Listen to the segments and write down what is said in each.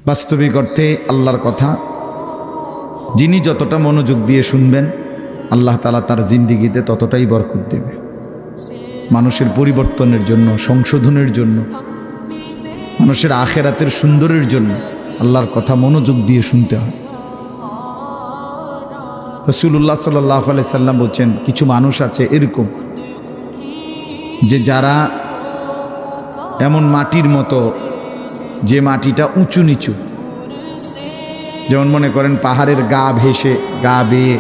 বাস্তবিক অর্থে আল্লাহর কথা যিনি যতটা মনোযোগ দিয়ে শুনবেন আল্লাহ তাআলা তার জিন্দেগিতে ততটাই বরকত দেবে। মানুষের পরিবর্তনের জন্য, সংশোধনের জন্য, মানুষের আখেরাতের সুন্দরের জন্য আল্লাহর কথা মনোযোগ দিয়ে শুনতে হয়। রাসূলুল্লাহ সাল্লাল্লাহু আলাইহি সাল্লাম বলছেন, কিছু মানুষ আছে এরকম যে যারা এমন মাটির মতো, যে মাটিটা উঁচু নিচু, যেমন মনে করেন পাহাড়ের গা ভেসে, গা বেয়ে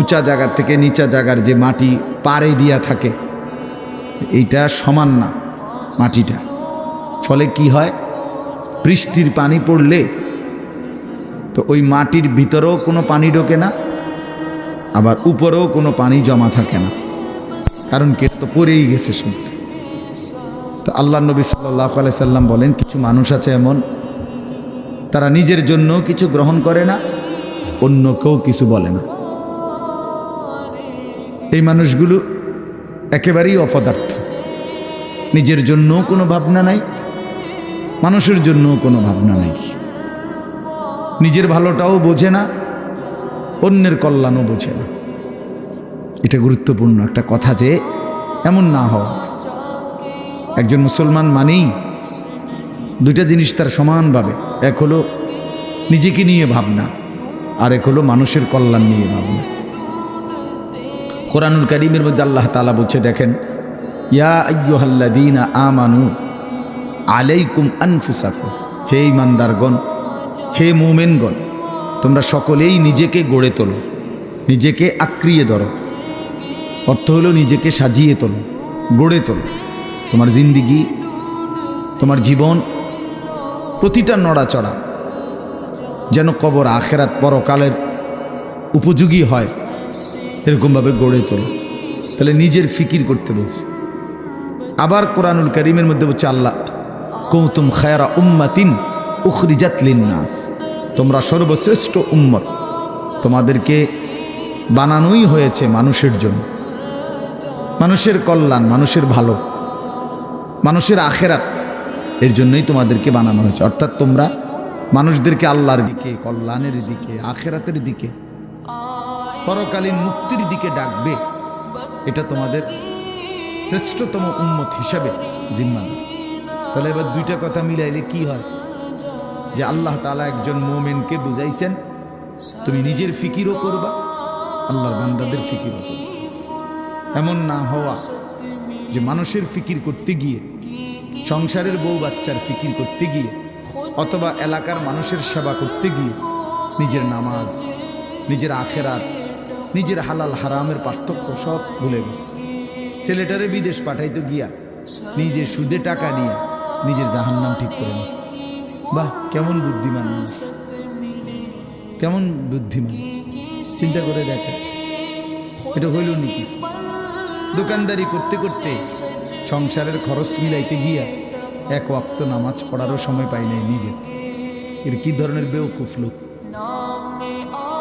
উঁচা জায়গা থেকে নিচা জায়গার যে মাটি পাড়ে দিয়া থাকে, এইটা সমান না মাটিটা। ফলে কি হয়, বৃষ্টির পানি পড়লে তো ওই মাটির ভিতরেও কোনো পানি ঢোকে না, আবার উপরেও কোনো পানি জমা থাকে না, কারণ কে তো পড়েই গেছে শুনতে। তো আল্লাহ নবী সাল্লাল্লাহু আলাইহি সাল্লাম বলেন, কিছু মানুষ আছে এমন, তারা নিজের জন্য কিছু গ্রহণ করে না, অন্য কেউ কিছু বলে না। এই মানুষগুলো একেবারেই অপদার্থ, নিজের জন্য কোনো ভাবনা নাই, মানুষের জন্য কোনো ভাবনা নাই, নিজের ভালোটাও বোঝে না, অন্যের কল্যাণও বোঝে না। এটা গুরুত্বপূর্ণ একটা কথা যে এমন না হওয়া। একজন মুসলমান মানেই দুইটা জিনিস তার সমানভাবে, এক হলো নিজেকে নিয়ে ভাবনা, আর এক হলো মানুষের কল্যাণ নিয়ে ভাবনা। কোরআনুল কারীমের মধ্যে আল্লাহ তাআলা বলছে, দেখেন, ইয়া আইয়ুহাল্লাযীনা আমানু আলাইকুম আনফুসাকুম, হে ঈমানদারগণ, হে মুমিনগণ, তোমরা সকলেই নিজেকে গড়ে তোলো, নিজেকে আঁকড়িয়ে ধরো। অর্থ হলো নিজেকে সাজিয়ে তোলো, গড়ে তোলো। তোমার জিন্দিগি, তোমার জীবন, প্রতিটা নড়াচড়া যেন কবর, আখেরাত, পরকালের উপযোগী হয়, এরকমভাবে গড়ে তোলো। তাহলে নিজের ফিকির করতে বলছে। আবার কোরআনুল কারীমের মধ্যে বলছে আল্লাহ, কুনতুম খায়রা উম্মাতিন উখরিজাত লিন্নাস, তোমরা সর্বশ্রেষ্ঠ উম্মত, তোমাদেরকে বানানোই হয়েছে মানুষের জন্য, মানুষের কল্যাণ, মানুষের ভালো, মানুষের আখেরাত, এর জন্যই তোমাদেরকে বানানো হয়েছে। অর্থাৎ তোমরা মানুষদেরকে আল্লাহর দিকে, কল্যাণের দিকে, আখেরাতের দিকে, পরকালীন মুক্তির দিকে ডাকবে। এটা তোমাদের শ্রেষ্ঠতম উম্মত হিসাবে জিম্মাদার। তাহলে এবার দুইটা কথা মিলাইলে কি হয়, যে আল্লাহ তাআলা একজন মুমিনকে বুঝাইছেন, তুমি নিজের ফিকিরও করবা, আল্লাহর বান্দাদের ফিকিরও করবা। এমন না হওয়া যে মানুষের ফিকির করতে গিয়ে, সংসারের বউ বাচ্চার ফিকির করতে গিয়ে, অথবা এলাকার মানুষের সেবা করতে গিয়ে নিজের নামাজ, নিজের আখেরাত, নিজের হালাল হারামের পার্থক্য সব ভুলে গেছে। ছেলেটারে বিদেশ পাঠাইতে গিয়া নিজে সুদে টাকা নিয়ে নিজের জাহান্নাম ঠিক করে নিছে। বাহ, কেমন বুদ্ধিমান মানুষ, কেমন বুদ্ধিমান! চিন্তা করে দেখে, এটা হইল নি কিছু। দোকানদারি করতে করতে সংসারের খরচ মিলাইতে গিয়া এক ওয়াক্ত নামাজ পড়ারও সময় পাই নাই নিজে। এর কি ধরনের বেওকুফ লোক,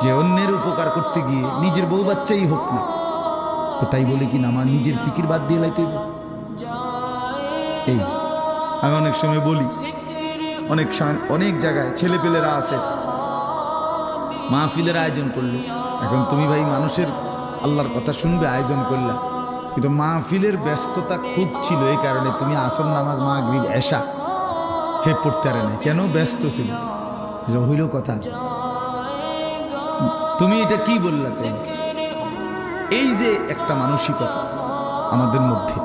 যে অন্যের উপকার করতে গিয়ে নিজের বউ বাচ্চাই হোক না, তো তাই বলে কি নামাজ নিজের ফিকির বাদ দিয়ে লাইতে হইব? এই আমি অনেক সময় বলি, অনেক জায়গায় ছেলেপেলেরা আছে, মাহফিলের আয়োজন করলো। এখন তুমি ভাই মানুষের আল্লাহর কথা শুনবে, আয়োজন করলা, কিন্তু মাহফিলের ব্যস্ততা খুব ছিল, এই কারণে তুমি আসর নামাজ, মাগরিব, এশা পড়তে পারে না। কেন? ব্যস্ত ছিল। হইল কথা, তুমি এটা কি বললা? এই যে একটা মানসিকতা আমাদের মধ্যে,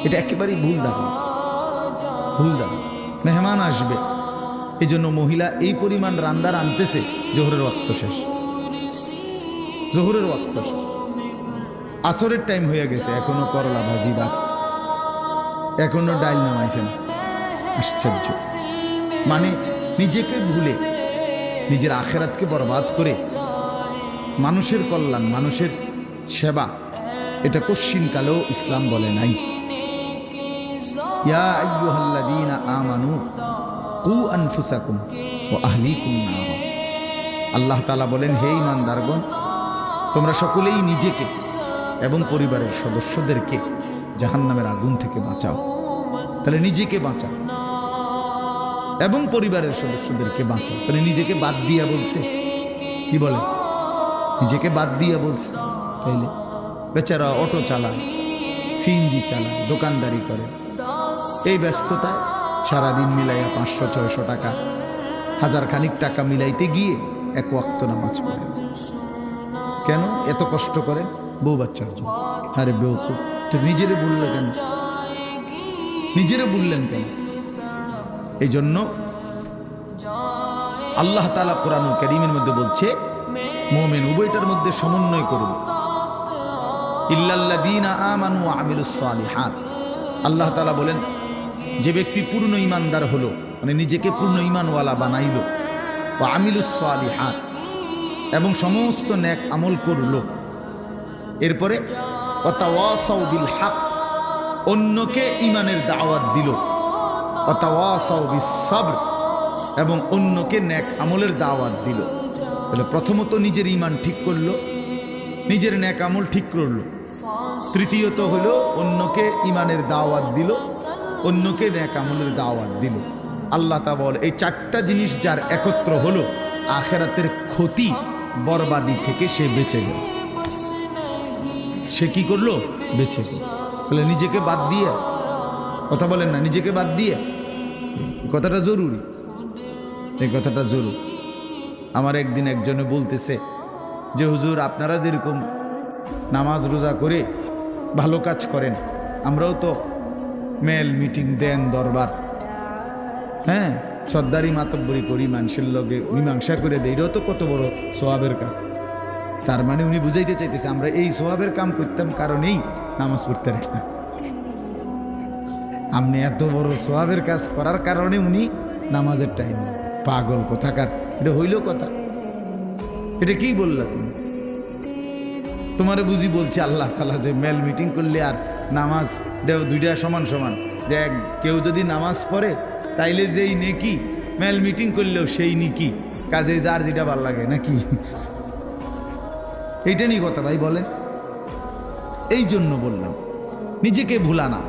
এটা একেবারেই ভুল ধারণা, ভুল ধারণা। মেহমান আসবে, এই জন্য মহিলা এই পরিমাণ রান্দার আনতেছে, জোহরের ওয়াক্ত শেষ, জোহরের ওয়াক্ত শেষ, আসরের টাইম হয়ে গেছে, এখনো করলা ভাজি বা এখনো ডাইল নামাইছে না। আশ্চর্য! মানে নিজেকে ভুলে, নিজের আখেরাতকে বরবাদ করে মানুষের কল্যাণ, মানুষের সেবা, এটা কশ্চিনকালেও ইসলাম বলে নাই। ইয়া আইয়ুহাল্লাযীনা আমানু কু আনফুসাকুম ওয়া আহলিকুম নার, আল্লাহ তাআলা বলেন, হে ঈমানদারগণ, তোমরা সকলেই নিজেকে এবং পরিবারের সদস্যদেরকে জাহান্নামের আগুন থেকে বাঁচাও। তাহলে নিজেকে বাঁচাও, এবং পরিবারের সদস্যদেরকে বাঁচাও। তাহলে নিজেকে বাদ দিয়া বলছে, কি বলে, নিজেকে বাদ দিয়া বলছে। তাইলে বেচারা অটো চালায়, সিএনজি চালায়, দোকানদারি করে, এই ব্যস্ততায় সারাদিন মিলাইয়া 500-600 টাকা, 1000 খানিক টাকা মিলাইতে গিয়ে এক ওয়াক্ত নামাজ পড়ে। কেন এত কষ্ট করেন? বউ বাচ্চার জন্য। আরে বেওকুফ, তো নিজেরে বললে কেন? নিজেরে বললেন কেন? এই জন্য আল্লাহ তাআলা কোরআনুল কারীমের মধ্যে বলছে মুমিন উভয়টার মধ্যে সমন্বয় করবে। ইল্লাল্লাযীনা আমানু ওয়া আমিলুস সালিহাত। আল্লাহ তাআলা বলেন যে ব্যক্তি পূর্ণ ঈমানদার হলো, মানে নিজেকে পূর্ণ ঈমানওয়ালা বানাইল, ওয়া আমিলুস সালিহাত, এবং সমস্ত নেক আমল করলো, এরপরে ওয়া তাওয়াসাউ বিল হক, অন্যকে ঈমানের দাওয়াত দিল, ওয়া তাওয়াসাউ বিস সাবর, এবং অন্যকে নেক আমলের দাওয়াত দিল। তাহলে প্রথমত নিজের ঈমান ঠিক করলো, নিজের নেক আমল ঠিক করলো, তৃতীয়ত হলো অন্যকে ঈমানের দাওয়াত দিল, অন্যকে নেক আমলের দাওয়াত দিল। আল্লাহ তাআলা বলে এই 4টা জিনিস যার একত্র হলো, আখিরাতের ক্ষতি বরবাদি থেকে সে বেঁচে গেল। সে কি করলো? বেঁচে গেল। বলে নিজেকে বাদ দিয়ে, কথা বলেন না, নিজেকে বাদ দিয়ে, কথাটা জরুরি, এই কথাটা জরুরি। আমার একদিন একজনে বলতেছে যে হুজুর আপনারা যেরকম নামাজ রোজা করে ভালো কাজ করেন, আমরাও তো মেল মিটিং দেন, দরবার, হ্যাঁ, সর্দারি মাতব্বরি করি, মানুষের লগে মীমাংসা করে দেই, এটাও তো কত বড় সোয়াবের কাজ। তার মানে উনি বুঝাইতে চাইতেছে আমরা এই সোয়াবের কাম করতাম কারণেই নামাজ পড়তে রাখি না, আপনি এত বড় সোয়াবের কাজ করার কারণে উনি নামাজের টাইম। পাগল কোথাকার, এটা হইল কথা? এটা কি বললা তুমি? তোমারে বুঝি বলছি আল্লাহ তাআলা যে মেল মিটিং করলে আর নামাজ দুইটা সমান সমান, যে কেউ যদি নামাজ পড়ে তাইলে যেই নেকি, মেল মিটিং করলেও সেই নেকি, কাজে যার যেটা ভাল লাগে নাকি? এইটা নিয়ে কথা ভাই বলেন। এই জন্য বললাম নিজেকে ভুলা না।